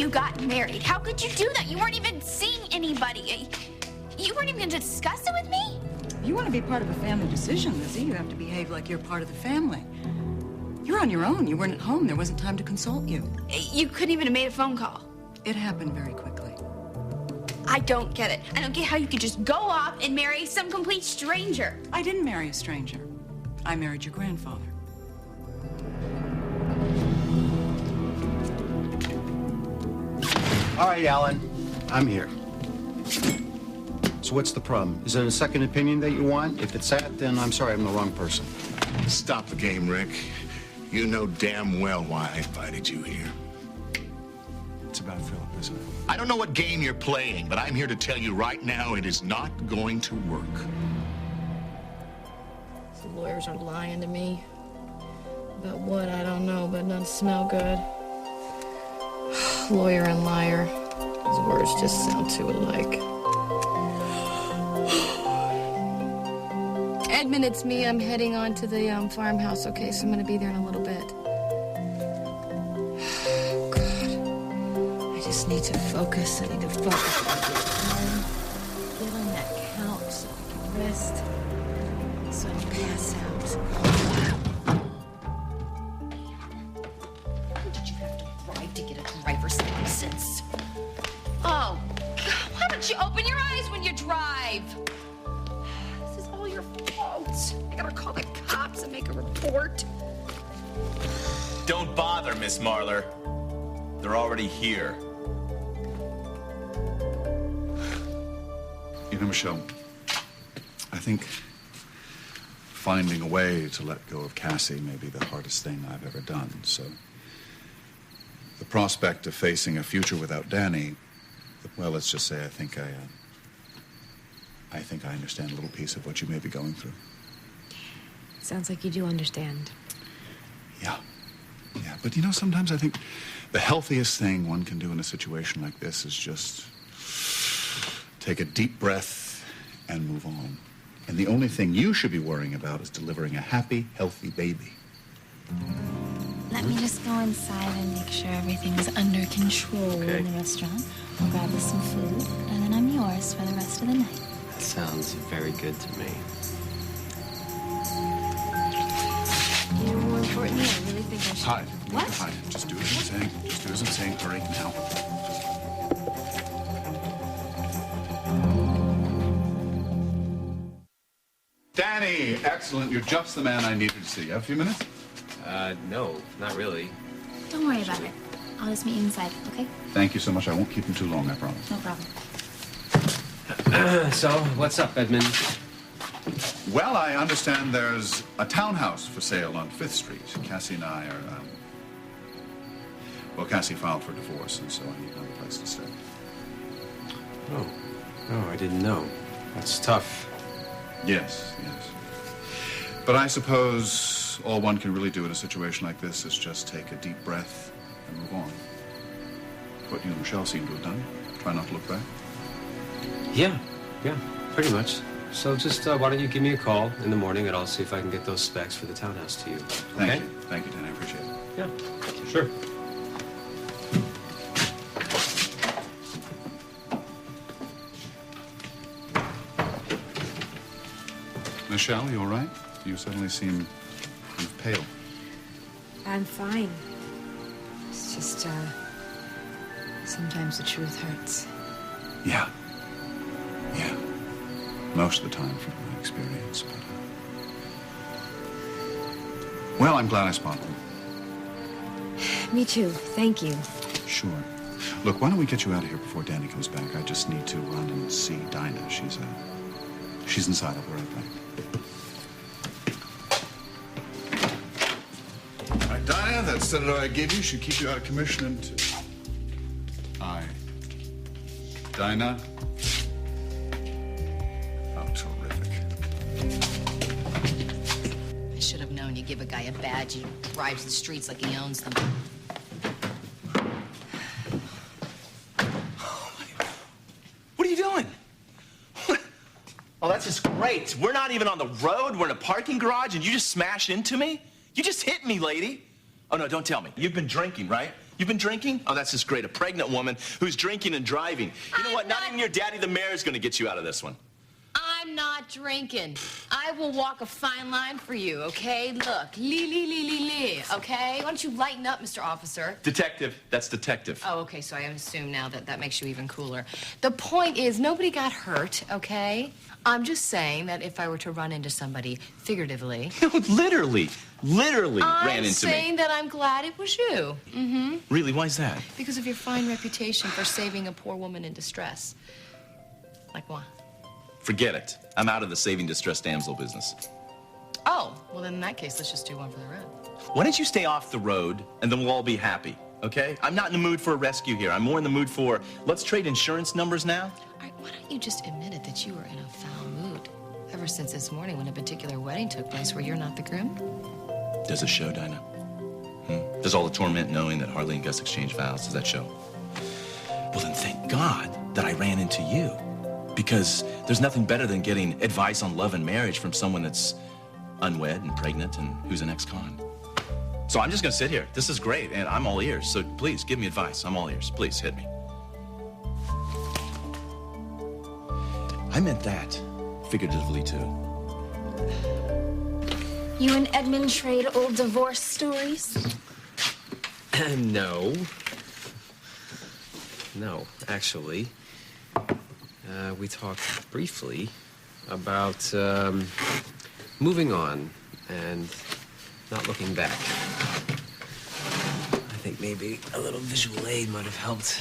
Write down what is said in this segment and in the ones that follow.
you got married. How could you do that? You weren't even seeing anybody. You weren't even going to discuss it with me? If you want to be part of a family decision, Lizzie, you have to behave like you're part of the family. You're on your own. You weren't at home. There wasn't time to consult you. You couldn't even have made a phone call. It happened very quickly. I don't get it. I don't get how you could just go off and marry some complete stranger. I didn't marry a stranger. I married your grandfather. All right, Alan, I'm here. So what's the problem? Is it a second opinion that you want? If it's that, then I'm sorry, I'm the wrong person. Stop the game, Rick. You know damn well why I invited you here. It's about Philip, isn't it? I don't know what game you're playing, but I'm here to tell you right now it is not going to work. The lawyers are lying to me. About what, I don't know, but it doesn't smell good. Lawyer and liar. Those words just sound too alike. Edmund, it's me. I'm heading on to the farmhouse, okay? So I'm going to be there in a little bit. Oh, God. I just need to focus. I need to focus. Get on that couch so I can rest. So I don't pass out. Who did you have to bribe to get a driver's license? Oh, why don't you open your eyes when you drive? This is all your fault. I gotta call the cops and make a report. Don't bother, Miss Marlar. They're already here. You know, Michelle, I think finding a way to let go of Cassie may be the hardest thing I've ever done. So the prospect of facing a future without Danny, well, let's just say I think I understand a little piece of what you may be going through. Sounds like you do understand. Yeah. Yeah, but you know, sometimes I think the healthiest thing one can do in a situation like this is just take a deep breath and move on. And the only thing you should be worrying about is delivering a happy, healthy baby. Let me just go inside and make sure everything is under control in the restaurant. I'll grab us some food, and then I'm yours for the rest of the night. That sounds very good to me. You know, more importantly, I really think I should... Hide. What? Hide. Just do as I'm saying. Just do as I'm saying. Hurry now. Danny, excellent. You're just the man I needed to see. You have a few minutes? No, not really. Don't worry about it. I'll just meet you inside, okay? Thank you so much. I won't keep him too long, I promise. No problem. So, what's up, Edmund? Well, I understand there's a townhouse for sale on 5th Street. Cassie and I are, well, Cassie filed for divorce, and so I need another place to stay. Oh, I didn't know. That's tough. Yes, yes. But I suppose all one can really do in a situation like this is just take a deep breath and move on. What you and Michelle seem to have done. Try not to look back. Yeah, pretty much. So just, why don't you give me a call in the morning, and I'll see if I can get those specs for the townhouse to you. Okay? Thank you, Dan. I appreciate it. Yeah, sure. Michelle, you all right? You suddenly seem kind of pale. I'm fine. It's just, sometimes the truth hurts. Yeah. Yeah. Most of the time from my experience, but... Well, I'm glad I spotted them. Me too. Thank you. Sure. Look, why don't we get you out of here before Danny comes back? I just need to run and see Dinah. She's inside. I'll be right back. All right, Dinah, that senator I gave you should keep you out of commission until... Dinah? Oh, terrific. I should have known you give a guy a badge. He drives the streets like he owns them. What are you doing? Oh, that's just great. We're not even on the road. We're in a parking garage, and you just smash into me? You just hit me, lady. Oh, no, don't tell me. You've been drinking, right? You've been drinking? Oh, that's just great. A pregnant woman who's drinking and driving. You know what? Not even your daddy, the mayor, is going to get you out of this one. I'm not drinking. I will walk a fine line for you, okay? Look, okay? Why don't you lighten up, Mr. Officer? Detective. That's detective. Oh, okay, so I assume now that makes you even cooler. The point is, nobody got hurt, okay? I'm just saying that if I were to run into somebody, figuratively... No, literally ran into me. I'm saying that I'm glad it was you. Mm-hmm. Really? Why is that? Because of your fine reputation for saving a poor woman in distress. Like what? Forget it. I'm out of the saving distressed damsel business. Oh, well, then in that case, let's just do one for the road. Why don't you stay off the road, and then we'll all be happy, okay? I'm not in the mood for a rescue here. I'm more in the mood for, let's trade insurance numbers now. All right, why don't you just admit it that you were in a foul mood ever since this morning when a particular wedding took place where you're not the groom? Does it show, Dinah? Does all the torment knowing that Harley and Gus exchanged vows, does that show? Well, then thank God that I ran into you. Because there's nothing better than getting advice on love and marriage from someone that's unwed and pregnant and who's an ex-con. So I'm just gonna sit here. This is great, and I'm all ears. So please, give me advice. I'm all ears. Please, hit me. I meant that figuratively, too. You and Edmund trade old divorce stories? No. No, actually. We talked briefly about moving on and not looking back. I think maybe a little visual aid might have helped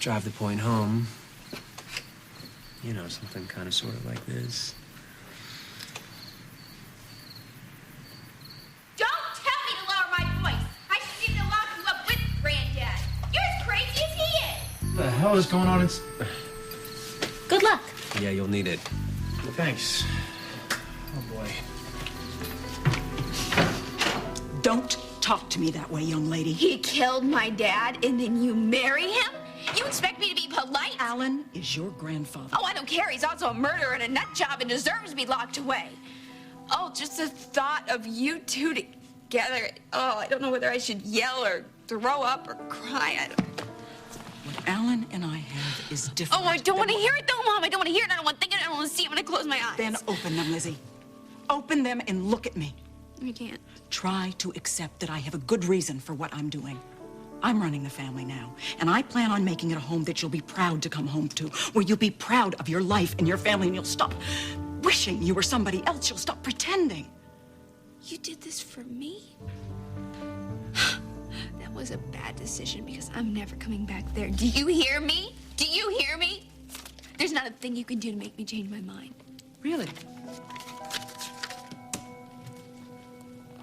drive the point home. You know, something kind of sort of like this. Don't tell me to lower my voice. I should even lock you up with Granddad. You're as crazy as he is. What the hell is going on? Good luck. Yeah, you'll need it. Thanks. Oh, boy. Don't talk to me that way, young lady. He killed my dad and then you marry him? You expect me to be polite? Alan is your grandfather. Oh, I don't care. He's also a murderer and a nut job and deserves to be locked away. Oh, just the thought of you two together. Oh, I don't know whether I should yell or throw up or cry. I don't... What Alan and I have is different. Oh, I don't want to hear it, though, Mom. I don't want to hear it. I don't want to think it. I don't want to see it when I close my eyes. Then open them, Lizzie. Open them and look at me. I can't. Try to accept that I have a good reason for what I'm doing. I'm running the family now, and I plan on making it a home that you'll be proud to come home to, where you'll be proud of your life and your family, and you'll stop wishing you were somebody else. You'll stop pretending. You did this for me? That was a bad decision because I'm never coming back there. Do you hear me? Do you hear me? There's not a thing you can do to make me change my mind. Really?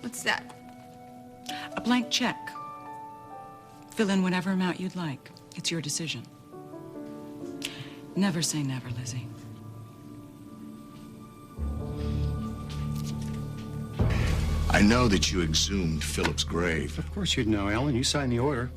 What's that? A blank check. Fill in whatever amount you'd like. It's your decision. Never say never, Lizzie. I know that you exhumed Philip's grave. Of course you'd know, Alan. You signed the order.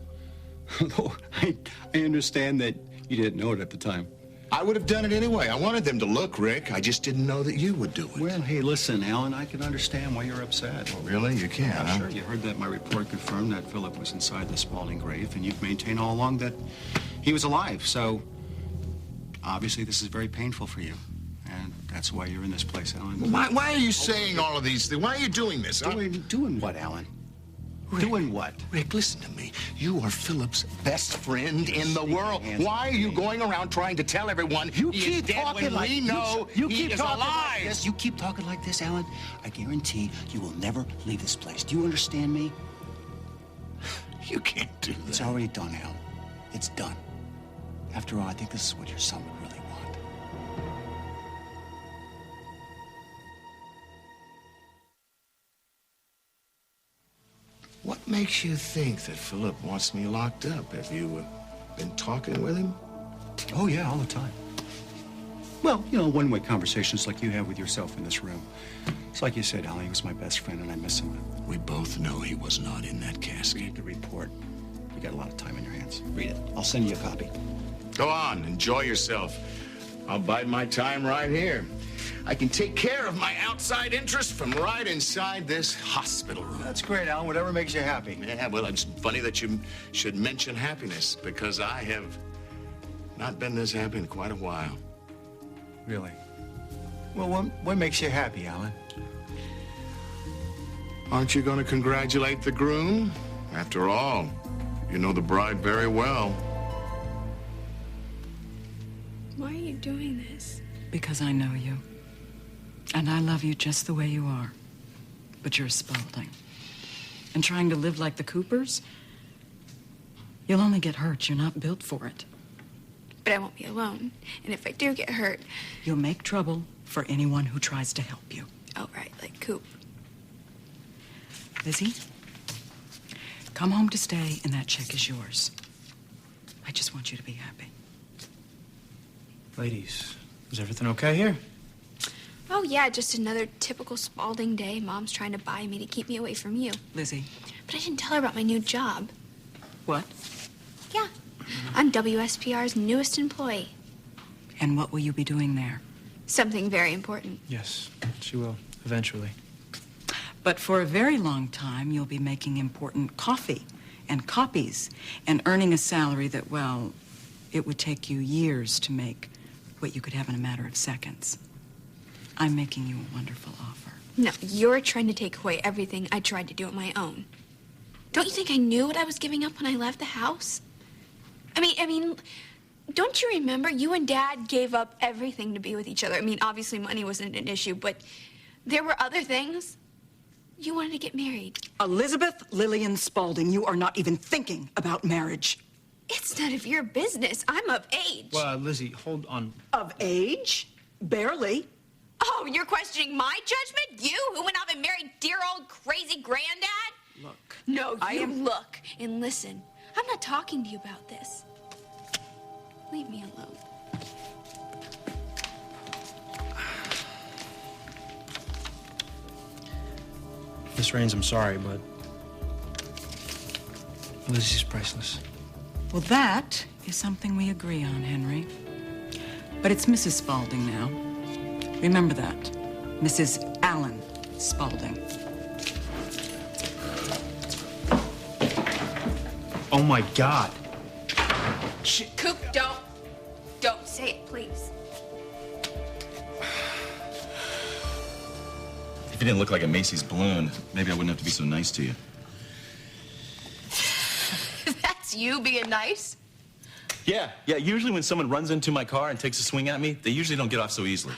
Although I understand that you didn't know it at the time. I would have done it anyway. I wanted them to look, Rick. I just didn't know that you would do it. Well, hey, listen, Alan, I can understand why you're upset. Oh, really? You can, huh? Sure, you heard that my report confirmed that Philip was inside the Spaulding grave, and you've maintained all along that he was alive. So, obviously, this is very painful for you. And that's why you're in this place, Alan. Why are you saying all of these things? Why are you doing this? Doing what, Alan? Rick, doing what? Rick, listen to me. You are Philip's best friend in the world. Why are you going around trying to tell everyone you he keep is dead talking when like we know you he keep is talking alive? Like this. You keep talking like this, Alan. I guarantee you will never leave this place. Do you understand me? You can't do that. It's already done, Alan. It's done. After all, I think this is what your son would really want. What makes you think that Philip wants me locked up? Have you been talking with him? Oh, yeah, all the time. Well, you know, one-way conversations like you have with yourself in this room. It's like you said, Alan, he was my best friend, and I miss him. We both know he was not in that casket. Read the report. You got a lot of time on your hands. Read it. I'll send you a copy. Go on, enjoy yourself. I'll bide my time right here. I can take care of my outside interests from right inside this hospital room. That's great, Alan. Whatever makes you happy. Yeah, well, it's funny that you should mention happiness, because I have not been this happy in quite a while. Really? Well, what makes you happy, Alan? Aren't you going to congratulate the groom? After all, you know the bride very well. Why are you doing this? Because I know you. And I love you just the way you are. But you're Spaulding. And trying to live like the Coopers, you'll only get hurt. You're not built for it. But I won't be alone. And if I do get hurt... You'll make trouble for anyone who tries to help you. Oh, right, like Coop. Lizzie, come home to stay, and that check is yours. I just want you to be happy. Ladies, is everything okay here? Oh, yeah, just another typical Spaulding day. Mom's trying to buy me to keep me away from you. Lizzie. But I didn't tell her about my new job. What? Yeah. I'm WSPR's newest employee. And what will you be doing there? Something very important. Yes, she will, eventually. But for a very long time, you'll be making important coffee and copies and earning a salary that, well, it would take you years to make what you could have in a matter of seconds. I'm making you a wonderful offer. No, you're trying to take away everything I tried to do on my own. Don't you think I knew what I was giving up when I left the house? I mean, don't you remember you and Dad gave up everything to be with each other? I mean, obviously money wasn't an issue, but there were other things. You wanted to get married. Elizabeth Lillian Spaulding, you are not even thinking about marriage. It's none of your business. I'm of age. Well, Lizzie, hold on. Of age? Barely. Oh, you're questioning my judgment? You, who went off and married dear old crazy granddad? Look. No, look and listen. I'm not talking to you about this. Leave me alone. Miss Raines, I'm sorry, but Lizzie's priceless. Well, that is something we agree on, Henry. But it's Mrs. Spaulding now. Remember that. Mrs. Allen Spaulding. Oh, my God. Coop, don't say it, please. If you didn't look like a Macy's balloon, maybe I wouldn't have to be so nice to you. That's you being nice? Yeah, usually when someone runs into my car and takes a swing at me, they usually don't get off so easily.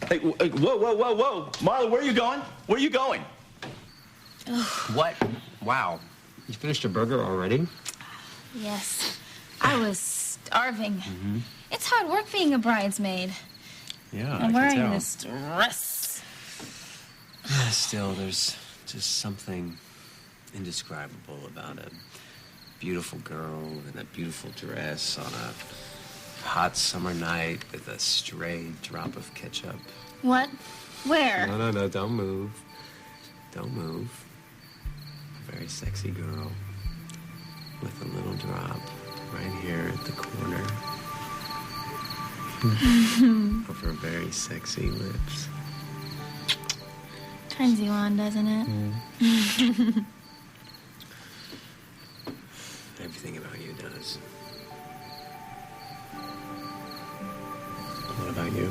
Hey, whoa. Marla, where are you going? Where are you going? What? Wow. You finished your burger already? Yes. I was starving. It's hard work being a bridesmaid. Yeah, I'm I wearing can tell. this dress. Yeah, still, there's just something indescribable about a beautiful girl in a beautiful dress on a hot summer night with a stray drop of ketchup. What? Where? No, don't move. Don't move. A very sexy girl with a little drop right here at the corner of her very sexy lips. Turns you on, doesn't it? Everything about you does. What about you?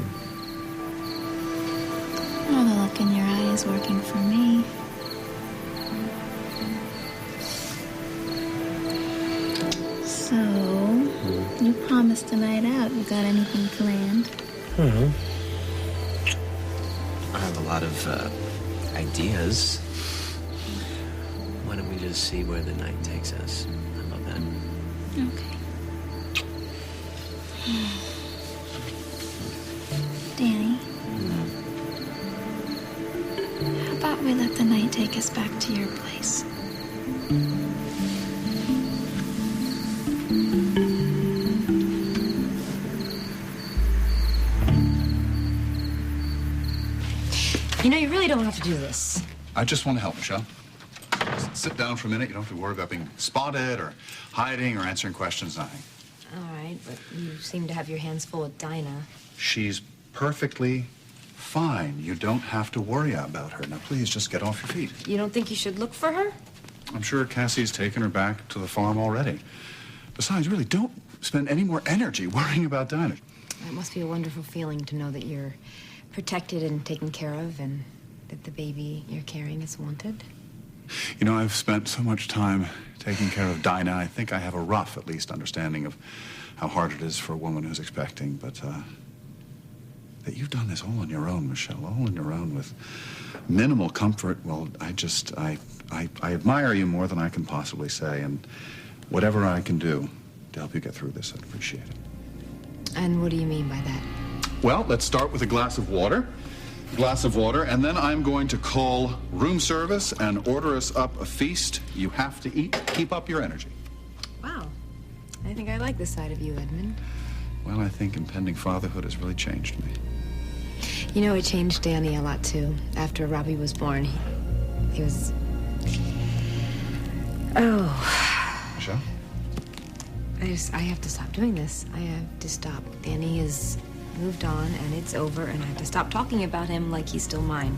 Oh, the look in your eye is working for me. So, you promised a night out. You got anything planned? I have a lot of ideas. Why don't we just see where the night takes us? How about that? Okay. Danny, how about we let the night take us back to your place? You know, you really don't have to do this. I just want to help, Michelle. sit down for a minute. You don't have to worry about being spotted or hiding or answering questions, nothing. All right, but you seem to have your hands full with Dinah. She's perfectly fine. You don't have to worry about her. Now, please, just get off your feet. You don't think you should look for her? I'm sure Cassie's taken her back to the farm already. Besides, really, don't spend any more energy worrying about Dinah. It must be a wonderful feeling to know that you're protected and taken care of and that the baby you're carrying is wanted. You know, I've spent so much time taking care of Dinah. I think I have a rough, at least, understanding of how hard it is for a woman who's expecting. But that you've done this all on your own, Michelle, all on your own with minimal comfort, well, I admire you more than I can possibly say. And whatever I can do to help you get through this, I'd appreciate it. And what do you mean by that? Well, let's start with a glass of water. And then I'm going to call room service and order us up a feast you have to eat. Keep up your energy. Wow. I think I like this side of you, Edmund. Well, I think impending fatherhood has really changed me. You know, it changed Danny a lot, too. After Robbie was born, he was... Oh. Michelle? I have to stop doing this. I have to stop. Danny has moved on, and it's over, and I have to stop talking about him like he's still mine.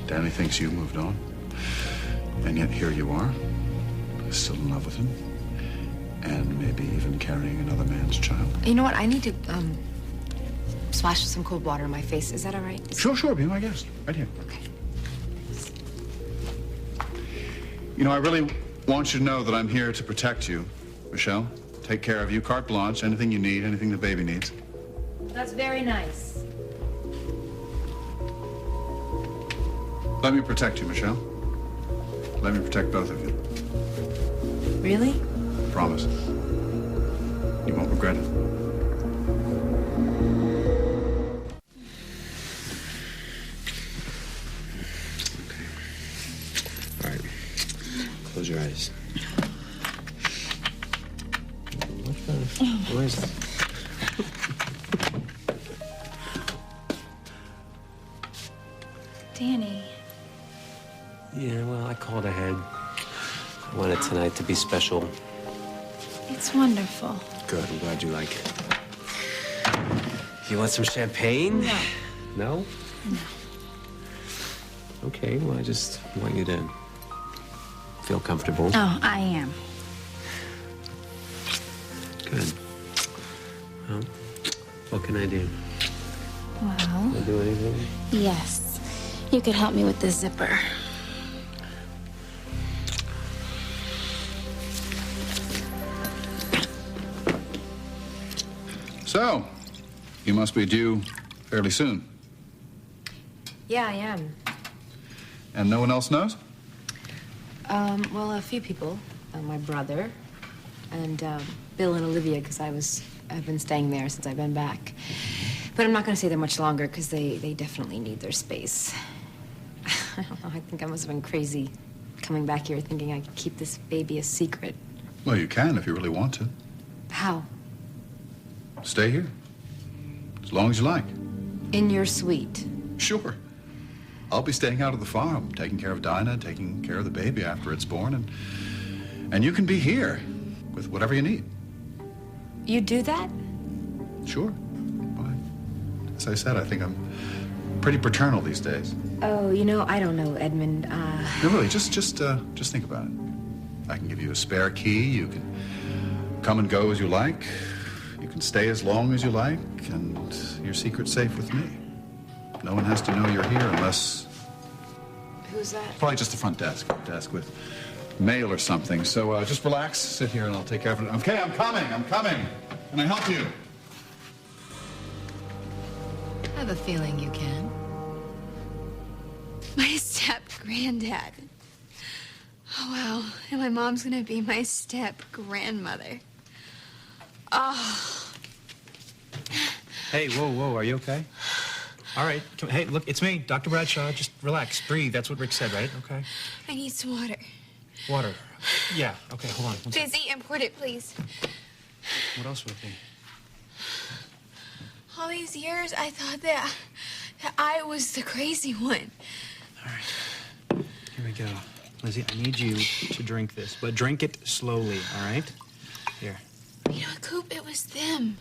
Danny thinks you moved on, and yet here you are, still in love with him, and maybe even carrying another man's child. You know what? I need to, splash some cold water in my face. Is that all right? Sure, be my guest. Right here. Okay. You know, I really want you to know that I'm here to protect you, Michelle. Take care of you, carte blanche, anything you need, anything the baby needs. That's very nice. Let me protect you, Michelle. Let me protect both of you. Really? Promise. You won't regret it. Okay. All right. Close your eyes. Where's that? Danny. Yeah, well, I called ahead. I wanted tonight to be special. It's wonderful. Good, I'm glad you like it. You want some champagne? No. No? No. Okay, well, I just want you to feel comfortable. Oh, I am. Good. Well, what can I do? Well, Can I do anything? yes. You could help me with the zipper. So, you must be due fairly soon. Yeah, I am. And no one else knows? Well, a few people. My brother and Bill and Olivia, because I've been staying there since I've been back. But I'm not going to stay there much longer because they definitely need their space. I don't know. I think I must have been crazy coming back here thinking I could keep this baby a secret. Well, you can if you really want to. How? Stay here. As long as you like. In your suite. Sure. I'll be staying out of the farm, taking care of Dinah, taking care of the baby after it's born, and you can be here with whatever you need. You do that? Sure. Why? As I said, I think I'm pretty paternal these days. Oh, you know, I don't know, Edmund. No, really, just think about it. I can give you a spare key. You can come and go as you like. You can stay as long as you like, and your secret's safe with me. No one has to know you're here unless... Who's that? Probably just the front desk with mail or something. So just relax, sit here, and I'll take care of it. Okay, I'm coming. Can I help you? I have a feeling you can. My step-granddad. Oh, wow. And my mom's gonna be my step-grandmother. Oh. Hey, whoa, are you okay? All right, hey, look, it's me, Dr. Bradshaw. Just relax, breathe. That's what Rick said, right? Okay. I need some water. Water. Yeah, okay, hold on. One second. Busy, import it, please. What else would it be? All these years, I thought that I was the crazy one. All right, here we go. Lizzie, I need you to drink this, but drink it slowly, all right? Here. You know, Coop, it was them.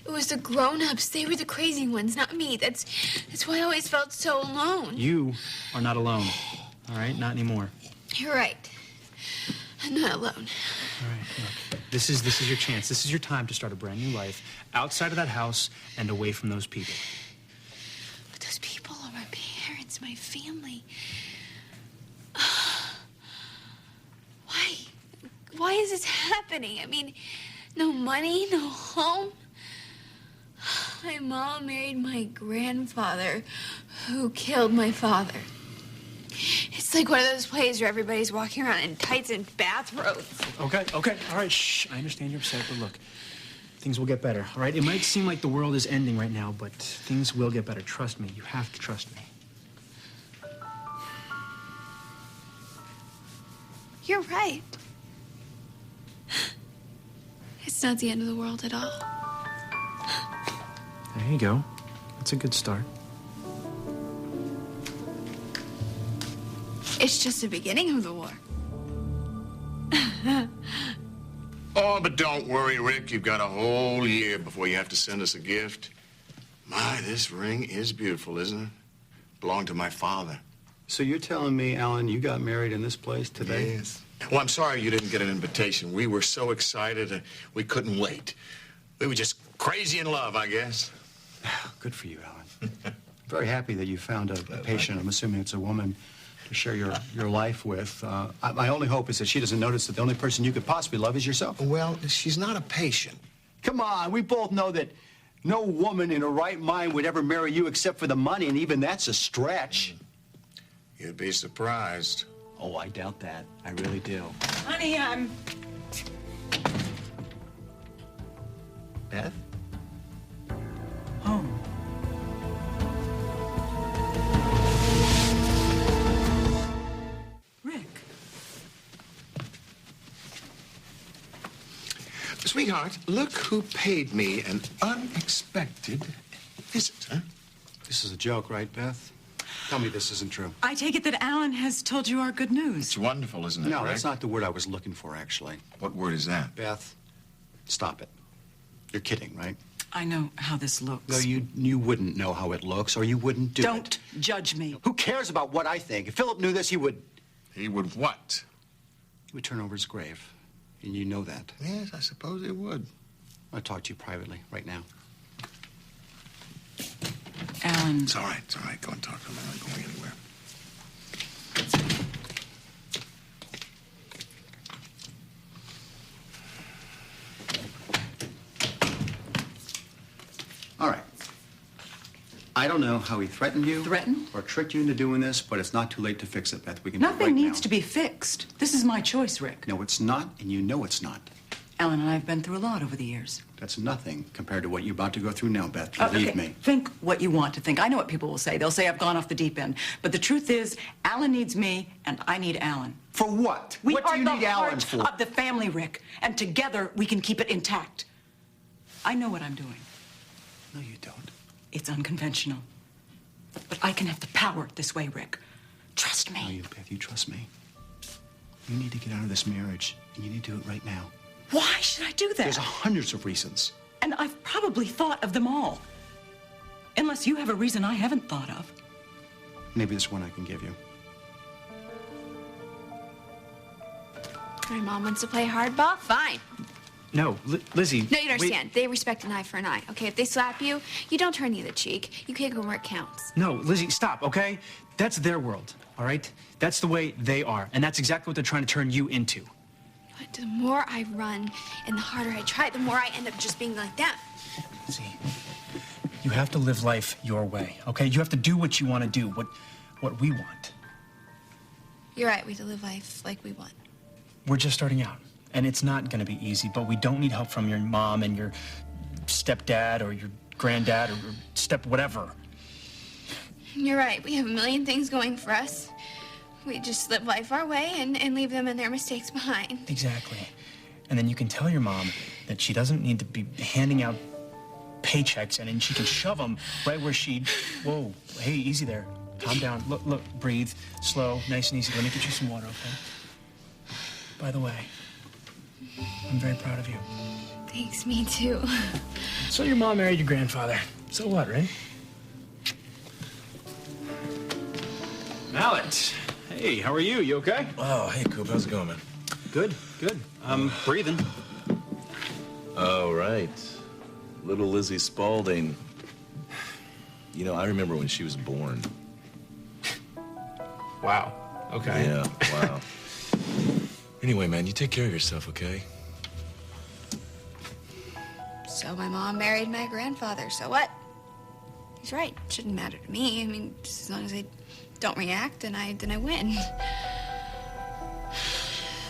It was the grown-ups. They were the crazy ones, not me. That's why I always felt so alone. You are not alone, all right? Not anymore. You're right. I'm not alone. All right, look. This is your chance. This is your time to start a brand new life outside of that house and away from those people. But those people are my parents, my family. Why is this happening? I mean, no money, no home. My mom married my grandfather, who killed my father. It's like one of those plays where everybody's walking around in tights and bathrobes. Okay, all right, shh. I understand you're upset, but look, things will get better, all right? It might seem like the world is ending right now, but things will get better. Trust me. You have to trust me. You're right. It's not the end of the world at all. There you go. That's a good start. It's just the beginning of the war. Oh, but don't worry, Rick. You've got a whole year before you have to send us a gift. My, this ring is beautiful, isn't it? Belonged to my father. So you're telling me, Alan, you got married in this place today? Yes. Well, I'm sorry you didn't get an invitation. We were so excited, we couldn't wait. We were just crazy in love, I guess. Good for you, Alan. Very happy that you found a patient, I'm assuming it's a woman, to share your life with. My only hope is that she doesn't notice that the only person you could possibly love is yourself. Well, she's not a patient. Come on, we both know that no woman in her right mind would ever marry you except for the money, and even that's a stretch. You'd be surprised. Oh, I doubt that. I really do. Honey, I'm... Beth? home. Rick. Sweetheart, look who paid me an unexpected visit, huh? This is a joke, right, Beth? Tell me this isn't true. I take it that Alan has told you our good news. It's wonderful, isn't it? No, Rick? that's not the word I was looking for, actually. What word is that? Beth, stop it. You're kidding, right? I know how this looks. No, you wouldn't know how it looks, or you wouldn't do it. Don't judge me. Who cares about what I think? If Philip knew this, he would... He would what? He would turn over his grave. And you know that. Yes, I suppose it would. I'll talk to you privately, right now. Alan. It's all right. It's all right. Go and talk to him. I'm not going anywhere. All right. I don't know how he threatened you. Threatened? Or tricked you into doing this, but it's not too late to fix it, Beth. We can do it Nothing right needs now. to be fixed. This is my choice, Rick. No, it's not, and you know it's not. Alan and I have been through a lot over the years. That's nothing compared to what you're about to go through now, Beth. Okay. Believe me. Think what you want to think. I know what people will say. They'll say I've gone off the deep end. But the truth is, Alan needs me, and I need Alan. For what? We What are do you the need Alan heart for? of the family, Rick. And together, we can keep it intact. I know what I'm doing. No, you don't. It's unconventional. But I can have the power this way, Rick. Trust me. No, Beth, you trust me. You need to get out of this marriage, and you need to do it right now. Why should I do that? There's hundreds of reasons. And I've probably thought of them all. Unless you have a reason I haven't thought of. Maybe there's one I can give you. My mom wants to play hardball? Fine. No, Lizzie. No, you don't understand. They respect an eye for an eye, okay? If they slap you, you don't turn the other cheek. You kick them where it counts. No, Lizzie, stop, okay? That's their world, all right? That's the way they are, and that's exactly what they're trying to turn you into. But the more I run and the harder I try, the more I end up just being like them. Lizzie, you have to live life your way, okay? You have to do what you want to do, what we want. You're right. We have to live life like we want. We're just starting out, and it's not going to be easy, but we don't need help from your mom and your stepdad or your granddad or step whatever. You're right. We have a million things going for us. We just live life our way and leave them and their mistakes behind. Exactly. And then you can tell your mom that she doesn't need to be handing out paychecks and she can shove them right where she... Whoa, hey, easy there. calm down. Look, breathe. Slow, nice and easy. Let me get you some water, okay? By the way, I'm very proud of you. Thanks, me too. So your mom married your grandfather. So what, right? Mallet. Hey, how are you? You okay? Oh, hey, Coop. How's it going, man? Good, good. I'm breathing. Oh, right. Little Lizzie Spaulding. You know, I remember when she was born. Wow. Okay. Yeah, wow. Anyway, man, you take care of yourself, okay? So my mom married my grandfather. So what? He's right. Shouldn't matter to me. I mean, just as long as I don't react, then I win.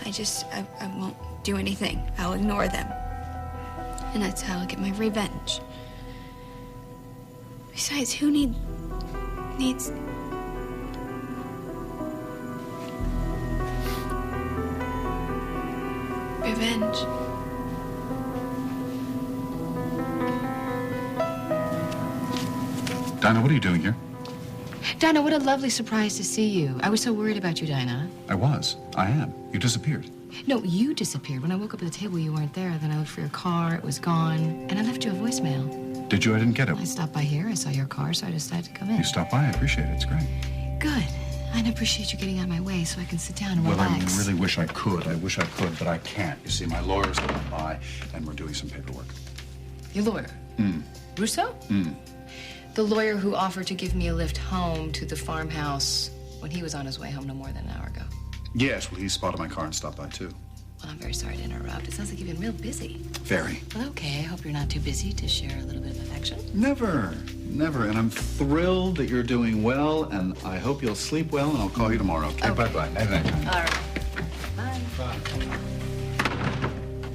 I won't do anything. I'll ignore them. And that's how I'll get my revenge. Besides, who needs... revenge? Dinah, what are you doing here? Dinah, what a lovely surprise to see you. I was so worried about you, Dinah. I am. You disappeared. No, you disappeared. When I woke up at the table, you weren't there. Then I looked for your car. It was gone. And I left you a voicemail. Did you? I didn't get it. I stopped by here. I saw your car, so I decided to come in. You stopped by. I appreciate it. It's great. Good. I appreciate you getting out of my way so I can sit down and Well, relax. I really wish I could. I wish I could, but I can't. You see, my lawyer's come by, and we're doing some paperwork. Your lawyer? Russo? The lawyer who offered to give me a lift home to the farmhouse when he was on his way home no more than an hour ago. Yes, well, he spotted my car and stopped by, too. Well, I'm very sorry to interrupt. It sounds like you've been real busy. Very. Well, okay. I hope you're not too busy to share a little bit of affection. Never. And I'm thrilled that you're doing well, and I hope you'll sleep well, and I'll call you tomorrow, okay? Bye-bye. Night-night. All right. Bye. Bye.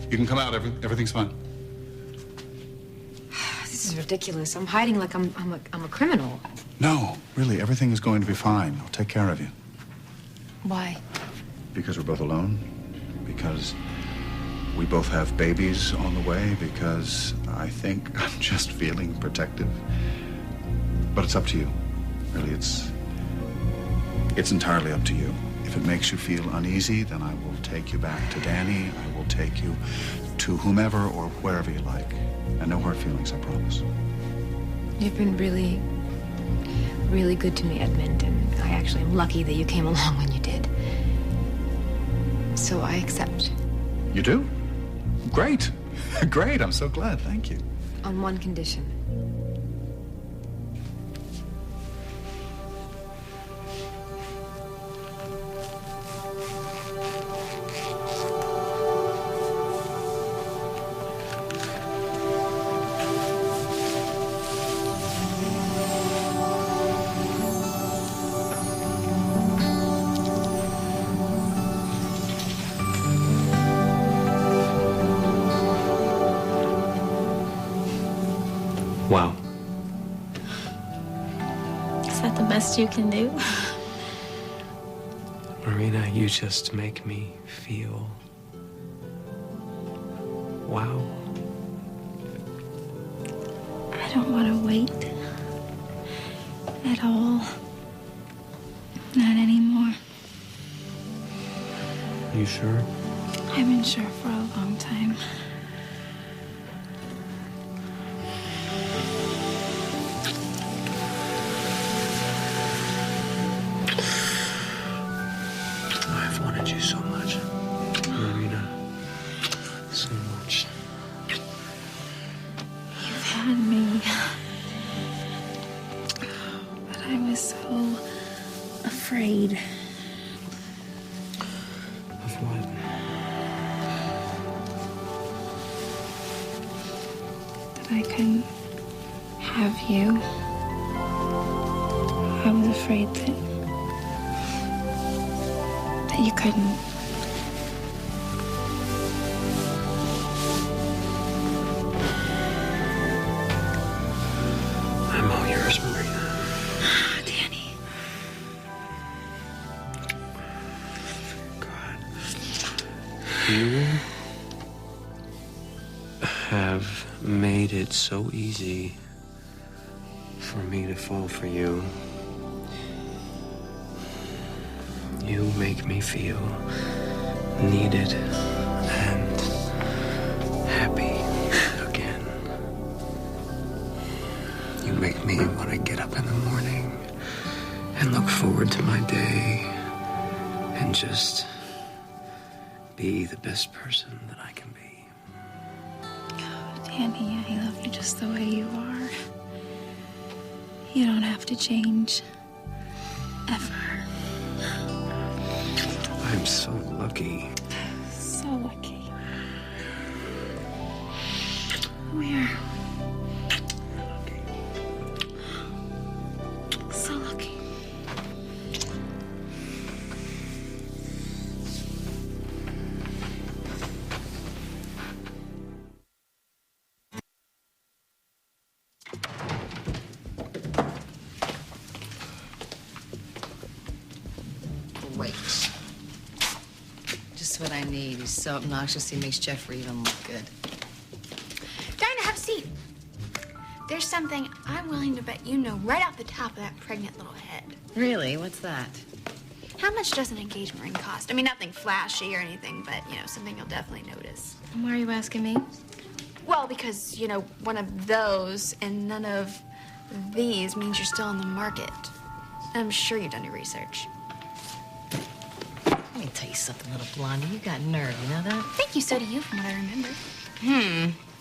You can come out. Everything's fine. This is ridiculous. I'm hiding like I'm a criminal. No, really, everything is going to be fine. I'll take care of you. Why? Because we're both alone. Because we both have babies on the way. Because I think I'm just feeling protective. But it's up to you. Really, it's entirely up to you. If it makes you feel uneasy, then I will take you back to Danny. I will take you to whomever or wherever you like. And no hard feelings, I promise. You've been really, really good to me, Edmund, and I actually am lucky that you came along when you did. So I accept. You do? Great. Great. I'm so glad. Thank you. On one condition. Wow. Is that the best you can do? Marina, you just make me feel... wow. I don't want to wait at all. Not anymore. You sure? I've been sure for a long time. I've wanted you so much, Marina. So much. You've had me. But I was so afraid. Of what? That I couldn't have you. I was afraid that you couldn't. I'm all yours, Marina. Danny. God. You have made it so easy for me to fall for you. You make me feel needed and happy again. You make me want to get up in the morning and look forward to my day and just be the best person that I can be. Oh, Danny, I love you just the way you are. You don't have to change. Ever. I'm so lucky. So lucky. We're so lucky. Great. Just what I need. He's so obnoxious, he makes Jeffrey even look good. Dinah, have a seat. There's something I'm willing to bet you know right off the top of that pregnant little head. Really? What's that? How much does an engagement ring cost? I mean, nothing flashy or anything, but, you know, something you'll definitely notice. And why are you asking me? Well, because, you know, one of those and none of these means you're still on the market. I'm sure you've done your research. Let me tell you something, little blondie. You got nerve, you know that? Thank you, so do you, from what I remember.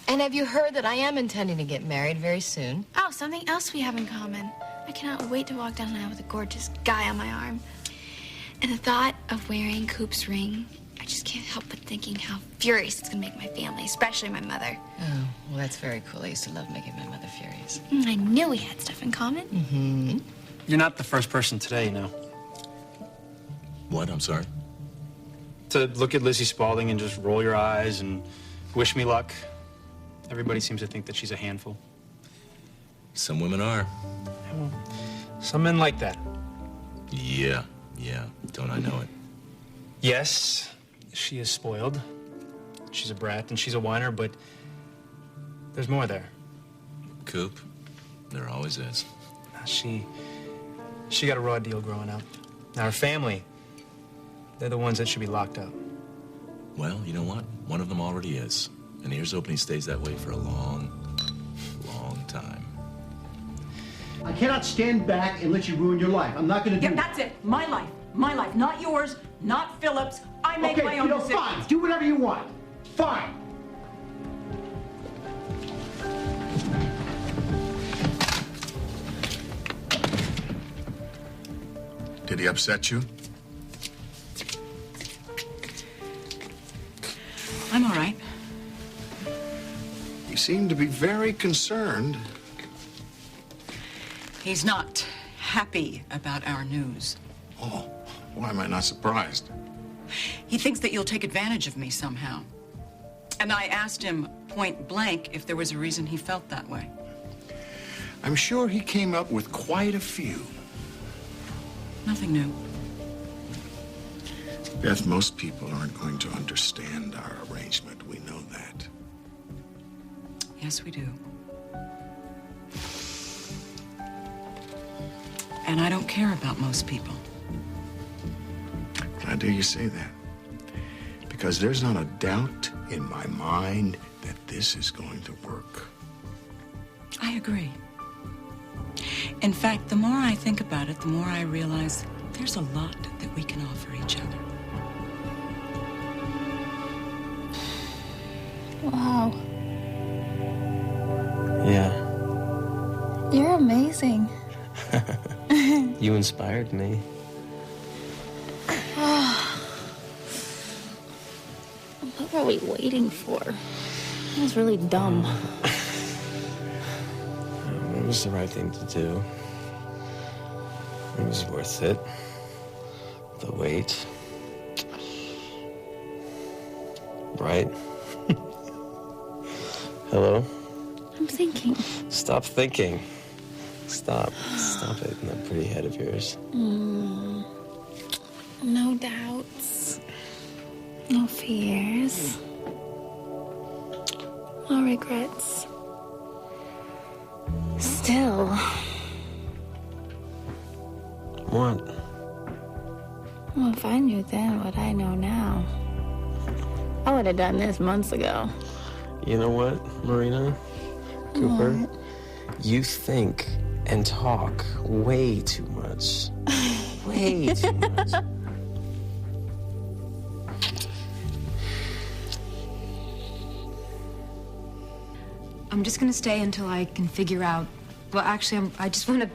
And have you heard that I am intending to get married very soon? Oh, something else we have in common. I cannot wait to walk down the aisle with a gorgeous guy on my arm. And the thought of wearing Coop's ring, I just can't help but thinking how furious it's gonna make my family, especially my mother. Oh, well, that's very cool. I used to love making my mother furious. I knew we had stuff in common. Mm-hmm. You're not the first person today, you know, What? I'm sorry? to look at Lizzie Spaulding and just roll your eyes and wish me luck. Everybody seems to think that she's a handful. Some women are. Yeah, well, some men like that. Yeah. Don't I know it? Yes, she is spoiled. She's a brat and she's a whiner, but there's more there. Coop, there always is. She got a raw deal growing up. Now her family, they're the ones that should be locked up. Well, you know what? One of them already is. And here's hoping he stays that way for a long, long time. I cannot stand back and let you ruin your life. I'm not going to do Yeah, that's it. My life, not yours, not Philip's. I make my own decisions. Fine. Do whatever you want. Fine. Did he upset you? I'm all right. You seem to be very concerned. He's not happy about our news. Oh, why am I not surprised? He thinks that you'll take advantage of me somehow. And I asked him point blank if there was a reason he felt that way. I'm sure he came up with quite a few. Nothing new. Beth, most people aren't going to understand our arrangement. We know that. Yes, we do. And I don't care about most people. Glad to hear you say that. Because there's not a doubt in my mind that this is going to work. I agree. In fact, the more I think about it, the more I realize there's a lot that we can offer each other. Wow. Yeah. You're amazing. You inspired me. What were we waiting for? That was really dumb. It was the right thing to do. It was worth it. The wait. Right? Hello? I'm thinking. Stop thinking. Stop it in that pretty head of yours. No doubts. No fears. No regrets. Still. What? Well, if I knew then what I know now, I would have done this months ago. You know what, Marina? Cooper? What? You think and talk way too much. Way too much. I'm just gonna stay until I can figure out. Well, actually, I just want to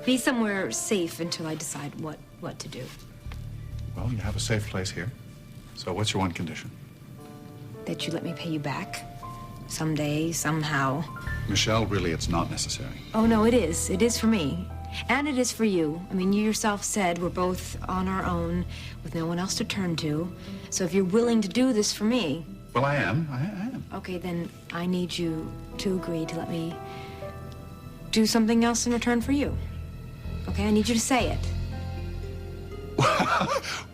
be somewhere safe until I decide what to do. Well, you have a safe place here. So what's your one condition? That you let me pay you back someday, somehow. Michelle, really, it's not necessary. Oh, no, it is. It is for me. And it is for you. I mean, you yourself said we're both on our own with no one else to turn to. So if you're willing to do this for me... Well, I am. I am. Okay, then I need you to agree to let me do something else in return for you. Okay, I need you to say it.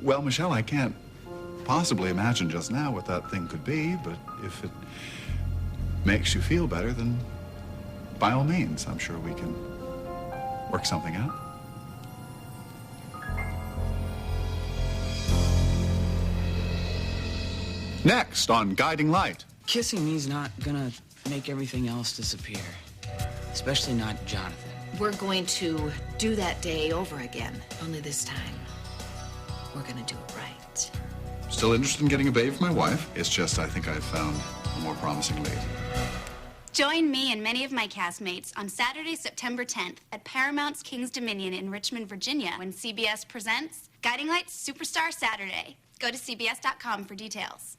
Well, Michelle, I can't possibly imagine just now what that thing could be, but if it makes you feel better, then by all means, I'm sure we can work something out. Next on Guiding Light. Kissing me's not gonna make everything else disappear. Especially not Jonathan. We're going to do that day over again, only this time we're gonna do it right. Still interested in getting a baby for my wife. It's just I think I've found a more promising lead. Join me and many of my castmates on Saturday, September 10th at Paramount's King's Dominion in Richmond, Virginia, when CBS presents Guiding Light's Superstar Saturday. Go to cbs.com for details.